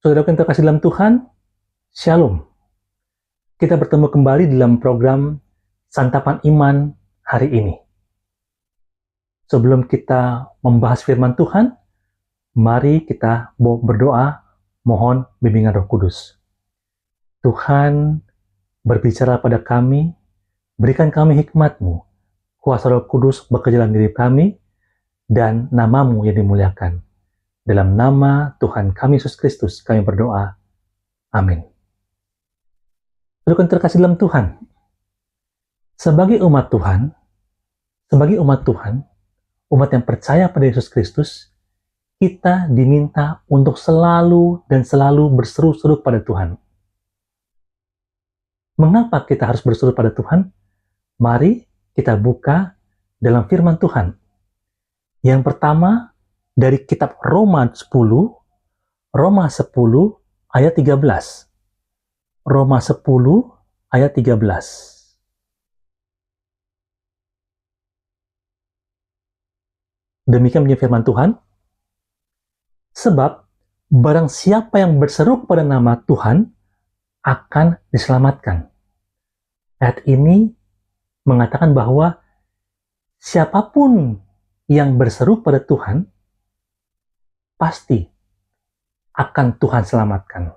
Saudara yang terkasih dalam Tuhan, Shalom. Kita bertemu kembali dalam program Santapan Iman hari ini. Sebelum kita membahas firman Tuhan, mari kita berdoa mohon bimbingan Roh Kudus. Tuhan, berbicara pada kami, berikan kami hikmat-Mu, kuasa Roh Kudus bekerja dalam diri kami, dan nama-Mu yang dimuliakan. Dalam nama Tuhan kami Yesus Kristus kami berdoa. Amin. Saudara terkasih dalam Tuhan, sebagai umat Tuhan, umat yang percaya pada Yesus Kristus, kita diminta untuk selalu berseru-seru pada Tuhan. Mengapa kita harus berseru pada Tuhan? Mari kita buka dalam firman Tuhan. Yang pertama, dari kitab Roma 10 ayat 13. Roma 10 ayat 13. Demikian bunyi firman Tuhan. Sebab barang siapa yang berseru kepada nama Tuhan akan diselamatkan. Ayat ini mengatakan bahwa siapapun yang berseru pada Tuhan pasti akan Tuhan selamatkan.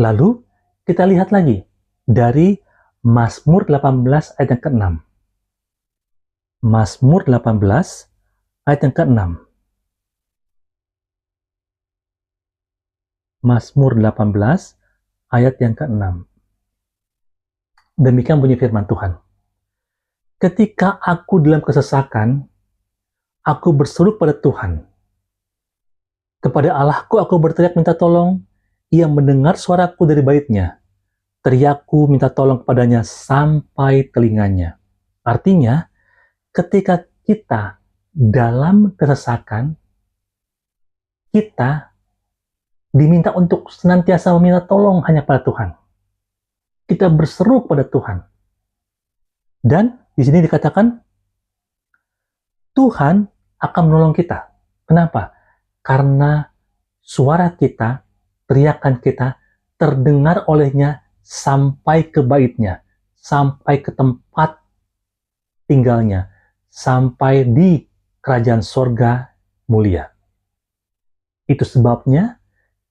Lalu kita lihat lagi dari Mazmur 18 ayat yang ke-6. Mazmur 18 ayat yang ke-6. Mazmur 18 ayat yang ke-6. Demikian bunyi firman Tuhan. Ketika aku dalam kesesakan, aku berseru pada Tuhan. Kepada Allahku aku berteriak minta tolong, Ia mendengar suaraku dari baitnya. Teriakku minta tolong kepadanya sampai telinganya. Artinya, ketika kita dalam kesesakan, kita diminta untuk senantiasa meminta tolong hanya pada Tuhan. Kita berseru pada Tuhan. Dan di sini dikatakan, Tuhan akan menolong kita. Kenapa? Karena suara kita, teriakan kita, terdengar olehnya sampai ke baitnya, sampai ke tempat tinggalnya, sampai di kerajaan sorga mulia. Itu sebabnya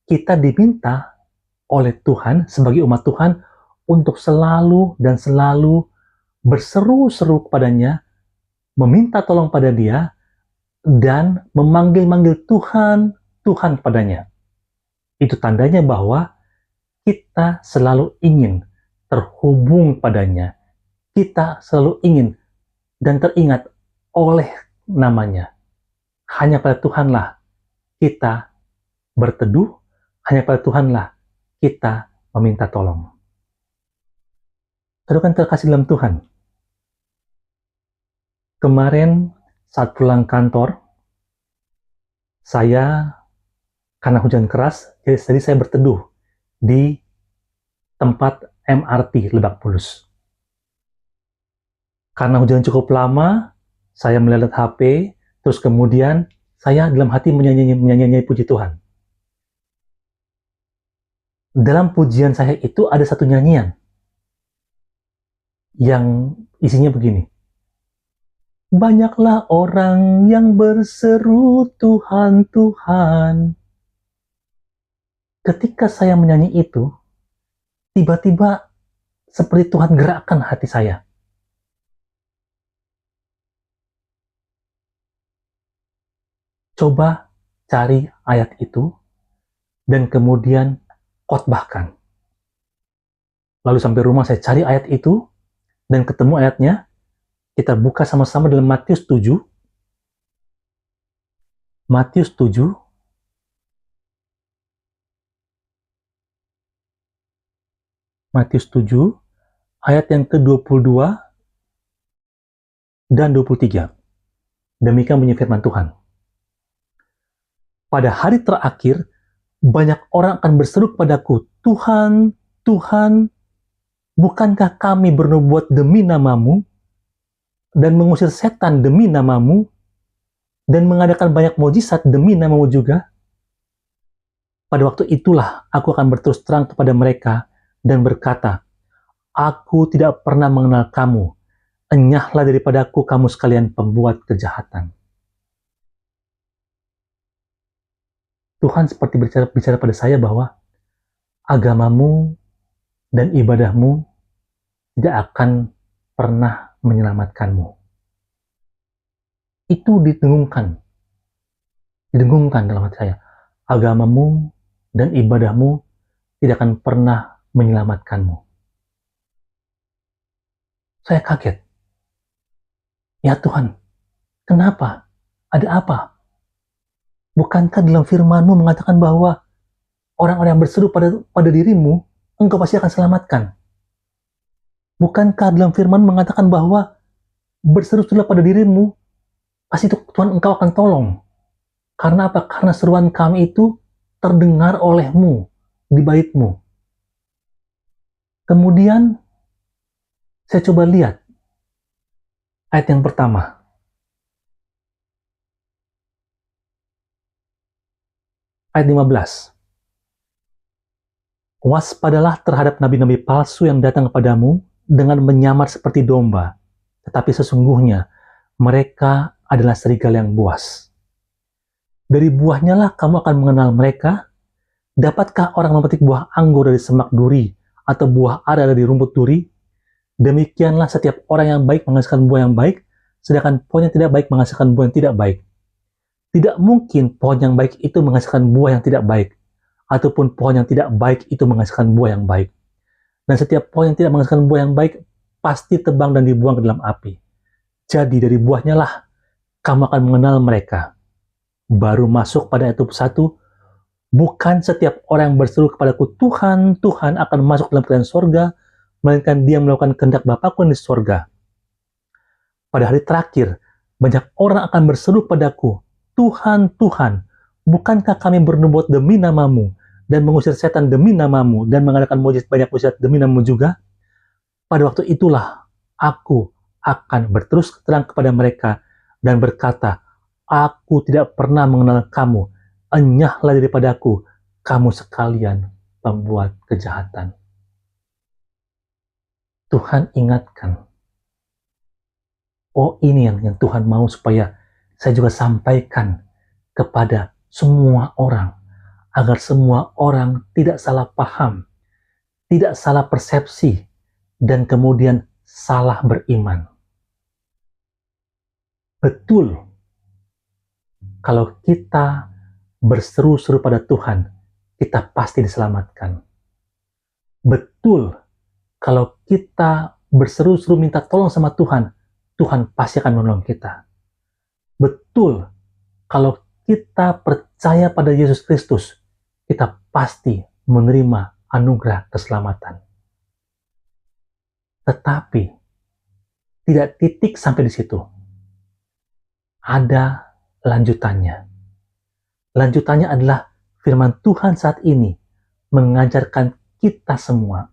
kita diminta oleh Tuhan sebagai umat Tuhan untuk selalu berseru-seru kepadanya, meminta tolong pada Dia, dan memanggil-manggil Tuhan kepadanya. Itu tandanya bahwa kita selalu ingin terhubung padanya. Kita selalu ingin dan teringat oleh namanya. Hanya pada Tuhanlah kita berteduh, hanya pada Tuhanlah kita meminta tolong. Saudara terkasih dalam Tuhan, kemarin saat pulang kantor, karena hujan keras, jadi saya berteduh di tempat MRT Lebak Bulus. Karena hujan cukup lama, saya melihat HP, terus kemudian saya dalam hati menyanyi puji Tuhan. Dalam pujian saya itu ada satu nyanyian yang isinya begini. Banyaklah orang yang berseru Tuhan, Tuhan. Ketika saya menyanyi itu, tiba-tiba seperti Tuhan gerakkan hati saya. Coba cari ayat itu, dan kemudian khotbahkan. Lalu sampai rumah saya cari ayat itu, dan ketemu ayatnya. Kita buka sama-sama dalam Matius 7. Matius 7. Matius 7, ayat yang ke-22 dan 23. Demikian bunyi firman Tuhan. Pada hari terakhir, banyak orang akan berseru kepadaku, Tuhan, Tuhan, bukankah kami bernubuat demi nama-Mu, dan mengusir setan demi nama-Mu, dan mengadakan banyak mujizat demi nama-Mu juga? Pada waktu itulah aku akan berterus terang kepada mereka dan berkata, aku tidak pernah mengenal kamu. Enyahlah daripadaku kamu sekalian pembuat kejahatan. Tuhan seperti bicara pada saya bahwa agamamu dan ibadahmu tidak akan pernah menyelamatkanmu. Itu didengungkan dalam hati saya. Agamamu dan ibadahmu tidak akan pernah menyelamatkanmu. Saya kaget. Ya Tuhan, kenapa? Ada apa? Bukankah dalam firman-Mu mengatakan bahwa orang-orang yang berseru pada dirimu, engkau pasti akan selamatkan? Bukankah dalam firman mengatakan bahwa berseru-serulah pada dirimu, pasti Tuhan engkau akan tolong? Karena apa? Karena seruan kami itu terdengar olehmu di baitmu. Kemudian saya coba lihat ayat yang pertama. Ayat 15. Waspadalah terhadap nabi-nabi palsu yang datang kepadamu dengan menyamar seperti domba, tetapi sesungguhnya mereka adalah serigala yang buas. Dari buahnya lah kamu akan mengenal mereka. Dapatkah orang memetik buah anggur dari semak duri atau buah ara dari rumput duri? Demikianlah setiap orang yang baik menghasilkan buah yang baik, sedangkan pohon yang tidak baik menghasilkan buah yang tidak baik. Tidak mungkin pohon yang baik itu menghasilkan buah yang tidak baik, ataupun pohon yang tidak baik itu menghasilkan buah yang baik. Dan setiap pohon yang tidak menghasilkan buah yang baik, pasti tebang dan dibuang ke dalam api. Jadi dari buahnya lah, kamu akan mengenal mereka. Baru masuk pada ayat 21, bukan setiap orang yang berseru kepadaku, Tuhan, Tuhan akan masuk dalam kerajaan sorga, melainkan dia melakukan kehendak Bapakku yang di sorga. Pada hari terakhir, banyak orang akan berseru padaku, Tuhan, Tuhan, bukankah kami bernubuat demi namamu, dan mengusir setan demi namamu, dan mengadakan banyak mujizat demi namamu juga? Pada waktu itulah, aku akan berterus terang kepada mereka, dan berkata, aku tidak pernah mengenal kamu, enyahlah daripadaku, kamu sekalian pembuat kejahatan. Tuhan ingatkan, oh ini yang Tuhan mau supaya saya juga sampaikan kepada semua orang, agar semua orang tidak salah paham, tidak salah persepsi, dan kemudian salah beriman. Betul, kalau kita berseru-seru pada Tuhan, kita pasti diselamatkan. Betul, kalau kita berseru-seru minta tolong sama Tuhan, Tuhan pasti akan menolong kita. Betul, kalau kita percaya pada Yesus Kristus, kita pasti menerima anugerah keselamatan. Tetapi, tidak titik sampai di situ. Ada lanjutannya. Lanjutannya adalah firman Tuhan saat ini mengajarkan kita semua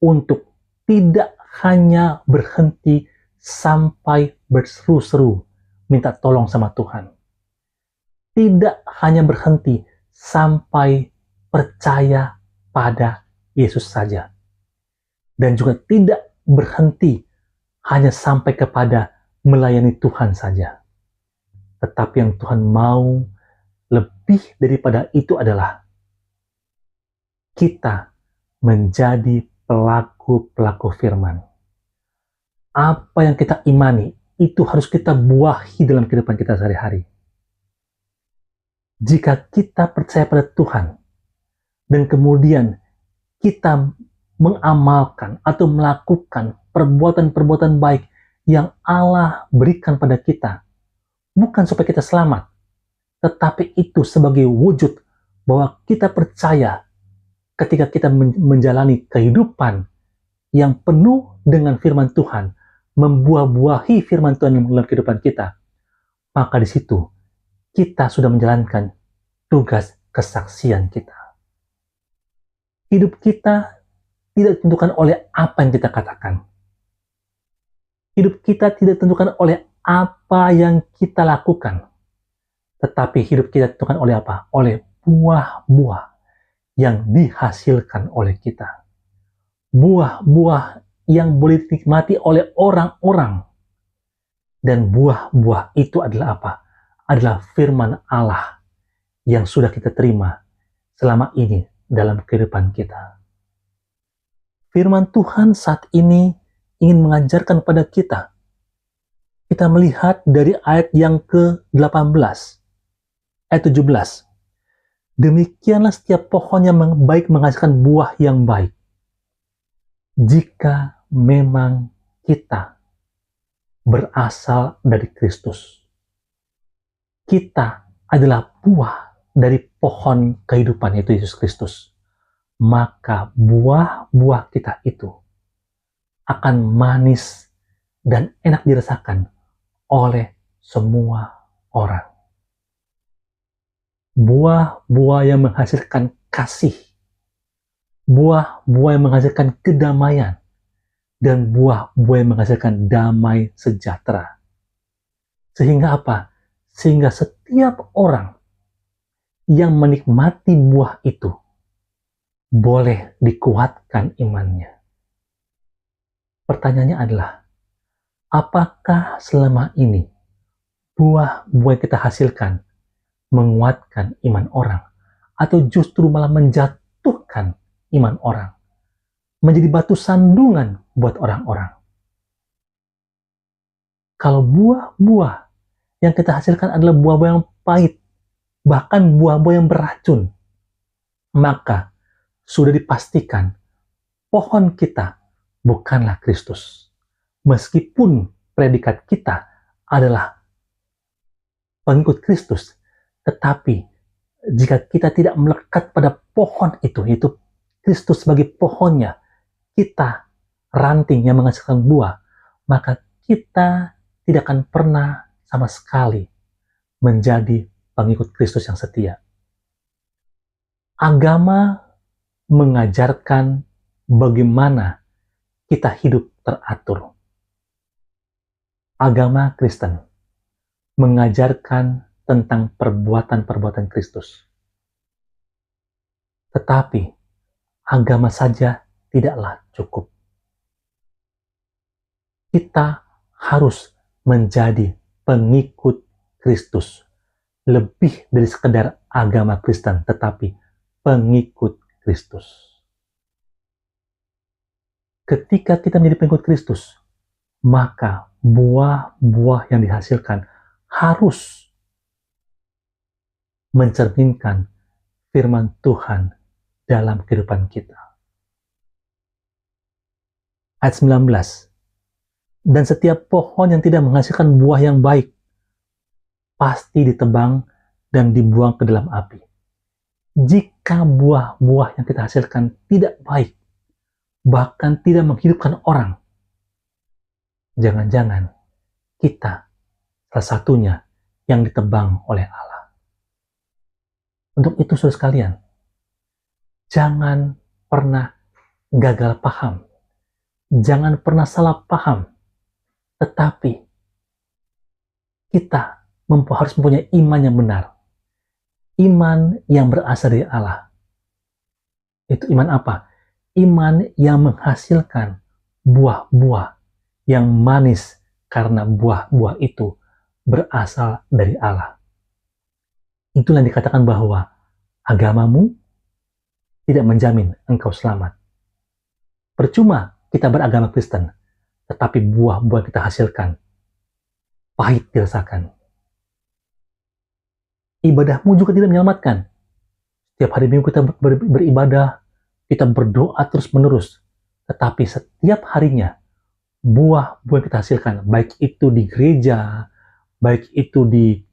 untuk tidak hanya berhenti sampai berseru-seru minta tolong sama Tuhan. Tidak hanya berhenti sampai percaya pada Yesus saja. Dan juga tidak berhenti hanya sampai kepada melayani Tuhan saja. Tetapi yang Tuhan mau lebih daripada itu adalah kita menjadi pelaku-pelaku firman. Apa yang kita imani, itu harus kita buahi dalam kehidupan kita sehari-hari. Jika kita percaya pada Tuhan, dan kemudian kita mengamalkan atau melakukan perbuatan-perbuatan baik yang Allah berikan pada kita, bukan supaya kita selamat, tetapi itu sebagai wujud bahwa kita percaya ketika kita menjalani kehidupan yang penuh dengan firman Tuhan, membuah-buahi firman Tuhan dalam kehidupan kita, maka di situ kita sudah menjalankan tugas kesaksian kita. Hidup kita tidak ditentukan oleh apa yang kita katakan. Hidup kita tidak ditentukan oleh apa yang kita lakukan. Tetapi hidup kita ditentukan oleh apa? Oleh buah-buah yang dihasilkan oleh kita. Buah-buah yang boleh dinikmati oleh orang-orang. Dan buah-buah itu adalah apa? Adalah firman Allah yang sudah kita terima selama ini dalam kehidupan kita. Firman Tuhan saat ini ingin mengajarkan kepada kita. Kita melihat dari ayat yang ke-18, ayat 17. Demikianlah setiap pohon yang baik menghasilkan buah yang baik. Jika memang kita berasal dari Kristus. Kita adalah buah dari pohon kehidupan, yaitu Yesus Kristus. Maka buah-buah kita itu akan manis dan enak dirasakan oleh semua orang. Buah-buah yang menghasilkan kasih, buah-buah yang menghasilkan kedamaian, dan buah-buah yang menghasilkan damai sejahtera. Sehingga apa? Sehingga setiap orang yang menikmati buah itu boleh dikuatkan imannya. Pertanyaannya adalah, apakah selama ini buah-buah yang kita hasilkan menguatkan iman orang, atau justru malah menjatuhkan iman orang, menjadi batu sandungan buat orang-orang? Kalau buah-buah yang kita hasilkan adalah buah-buah yang pahit, bahkan buah-buah yang beracun, maka sudah dipastikan pohon kita bukanlah Kristus. Meskipun predikat kita adalah pengikut Kristus, tetapi jika kita tidak melekat pada pohon itu, yaitu Kristus sebagai pohonnya, kita ranting yang menghasilkan buah, maka kita tidak akan pernah sama sekali menjadi pengikut Kristus yang setia. Agama mengajarkan bagaimana kita hidup teratur. Agama Kristen mengajarkan tentang perbuatan-perbuatan Kristus. Tetapi agama saja tidaklah cukup. Kita harus menjadi pengikut Kristus. Lebih dari sekedar agama Kristen, tetapi pengikut Kristus. Ketika kita menjadi pengikut Kristus, maka buah-buah yang dihasilkan harus mencerminkan firman Tuhan dalam kehidupan kita. Ayat 19. Dan setiap pohon yang tidak menghasilkan buah yang baik pasti ditebang dan dibuang ke dalam api. Jika buah-buah yang kita hasilkan tidak baik, bahkan tidak menghidupkan orang, jangan-jangan kita salah satunya yang ditebang oleh Allah. Untuk itu, saudara sekalian, jangan pernah gagal paham, jangan pernah salah paham, tetapi kita harus mempunyai iman yang benar, iman yang berasal dari Allah. Itu iman apa? Iman yang menghasilkan buah-buah yang manis, karena buah-buah itu berasal dari Allah. Itulah yang dikatakan bahwa agamamu tidak menjamin engkau selamat. Percuma kita beragama Kristen, tetapi buah-buah kita hasilkan pahit dirasakan. Ibadahmu juga tidak menyelamatkan. Setiap hari Minggu kita beribadah, kita berdoa terus-menerus, tetapi setiap harinya buah-buah kita hasilkan, baik itu di gereja, baik itu di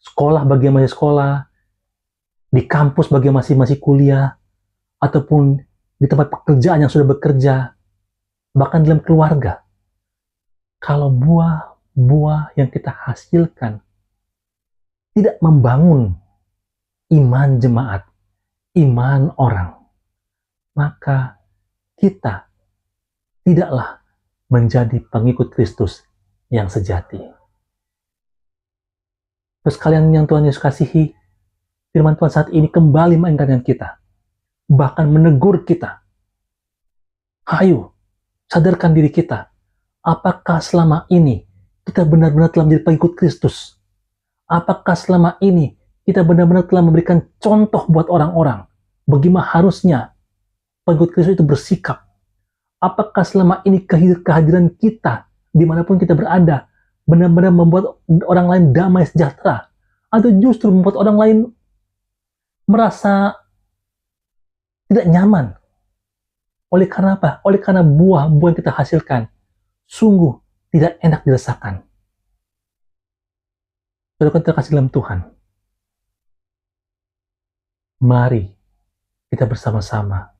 sekolah bagi yang masih sekolah, di kampus bagi yang masih kuliah, ataupun di tempat pekerjaan yang sudah bekerja, bahkan dalam keluarga. Kalau buah-buah yang kita hasilkan tidak membangun iman jemaat, iman orang, maka kita tidaklah menjadi pengikut Kristus yang sejati. Terus kalian yang Tuhan Yesus kasihi, firman Tuhan saat ini kembali mengingatkan kita, bahkan menegur kita. Ayo, sadarkan diri kita. Apakah selama ini kita benar-benar telah menjadi pengikut Kristus? Apakah selama ini kita benar-benar telah memberikan contoh buat orang-orang? Bagaimana harusnya pengikut Kristus itu bersikap? Apakah selama ini kehadiran kita, dimanapun kita berada, benar-benar membuat orang lain damai sejahtera? Atau justru membuat orang lain merasa tidak nyaman? Oleh karena apa? Oleh karena buah-buah yang kita hasilkan sungguh tidak enak dirasakan. Saudara terkasih dalam Tuhan, mari kita bersama-sama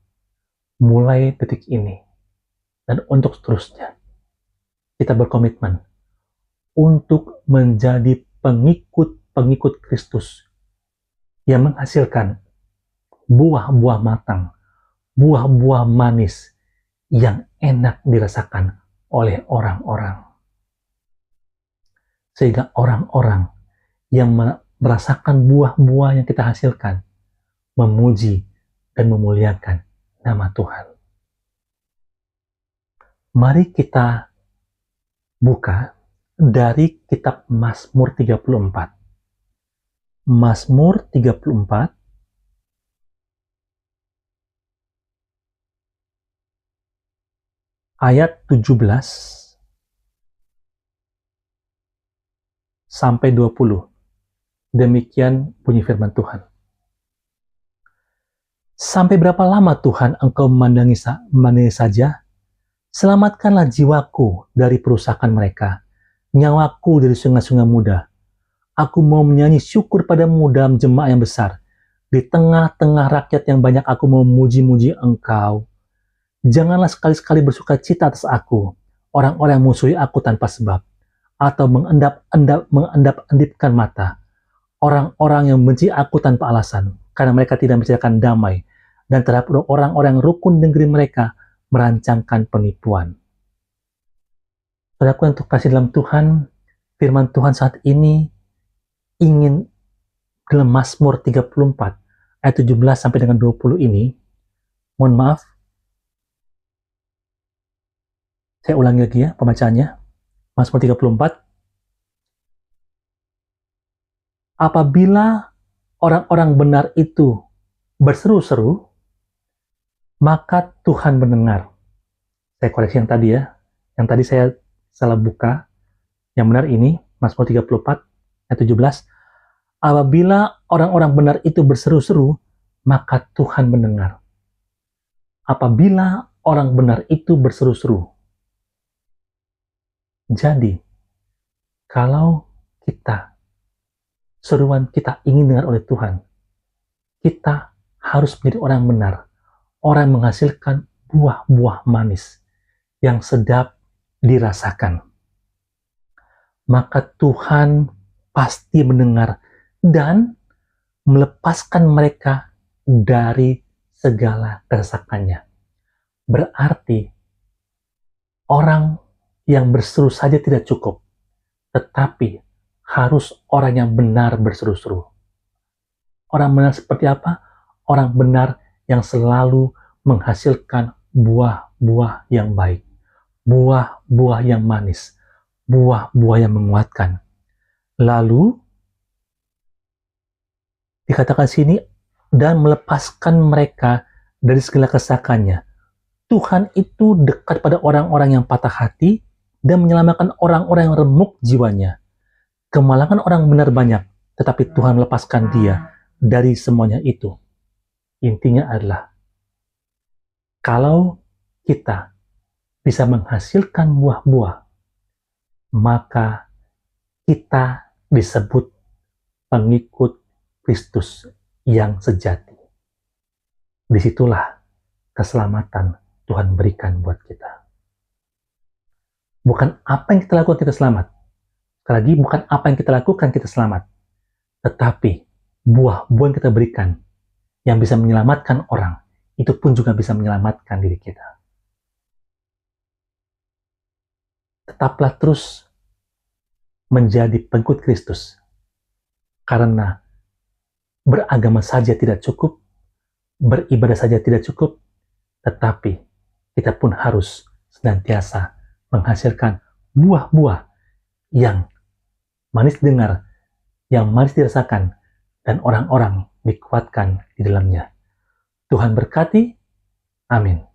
mulai detik ini dan untuk seterusnya kita berkomitmen untuk menjadi pengikut-pengikut Kristus yang menghasilkan buah-buah matang, buah-buah manis yang enak dirasakan oleh orang-orang. Sehingga orang-orang yang merasakan buah-buah yang kita hasilkan memuji dan memuliakan nama Tuhan. Mari kita buka dari kitab Mazmur 34. Mazmur 34 ayat 17 sampai 20. Demikian bunyi firman Tuhan. Sampai berapa lama Tuhan engkau memandangi saja? Selamatkanlah jiwaku dari perusakan mereka, nyawaku dari sungai-sungai muda. Aku mau menyanyi syukur padamu dalam jemaah yang besar. Di tengah-tengah rakyat yang banyak aku mau memuji-muji engkau. Janganlah sekali-sekali bersuka cita atas aku, orang-orang yang musuhi aku tanpa sebab, atau mengendap-endipkan mata, orang-orang yang membenci aku tanpa alasan, karena mereka tidak menciptakan damai, dan terhadap orang-orang rukun negeri mereka merancangkan penipuan. Saudaraku yang terkasih dalam Tuhan, firman Tuhan saat ini ingin dalam Mazmur 34 ayat 17 sampai dengan 20 ini, mohon maaf, saya ulangi lagi ya pembacaannya. Mazmur 34. Apabila orang-orang benar itu berseru-seru, maka Tuhan mendengar. Saya koreksi yang tadi ya. Yang tadi saya salah buka. Yang benar ini, Mazmur 34 ayat 17. Apabila orang-orang benar itu berseru-seru, maka Tuhan mendengar. Apabila orang benar itu berseru-seru. Jadi, kalau seruan kita ingin dengar oleh Tuhan, kita harus menjadi orang benar, orang yang menghasilkan buah-buah manis yang sedap dirasakan. Maka Tuhan pasti mendengar dan melepaskan mereka dari segala keresakannya. Berarti orang yang berseru saja tidak cukup, tetapi harus orang yang benar berseru-seru. Orang benar seperti apa? Orang benar yang selalu menghasilkan buah-buah yang baik, buah-buah yang manis, buah-buah yang menguatkan. Lalu dikatakan sini, dan melepaskan mereka dari segala kesakannya. Tuhan itu dekat pada orang-orang yang patah hati dan menyelamatkan orang-orang yang remuk jiwanya. Kemalangan orang benar banyak, tetapi Tuhan melepaskan dia dari semuanya itu. Intinya adalah, kalau kita bisa menghasilkan buah-buah, maka kita disebut pengikut Kristus yang sejati. Disitulah keselamatan Tuhan berikan buat kita. Bukan apa yang kita lakukan kita selamat. Sekali lagi, bukan apa yang kita lakukan kita selamat. Tetapi buah-buah yang kita berikan yang bisa menyelamatkan orang, itu pun juga bisa menyelamatkan diri kita. Tetaplah terus menjadi pengikut Kristus. Karena beragama saja tidak cukup, beribadah saja tidak cukup, tetapi kita pun harus senantiasa menghasilkan buah-buah yang manis dengar, yang manis dirasakan, dan orang-orang dikuatkan di dalamnya. Tuhan berkati. Amin.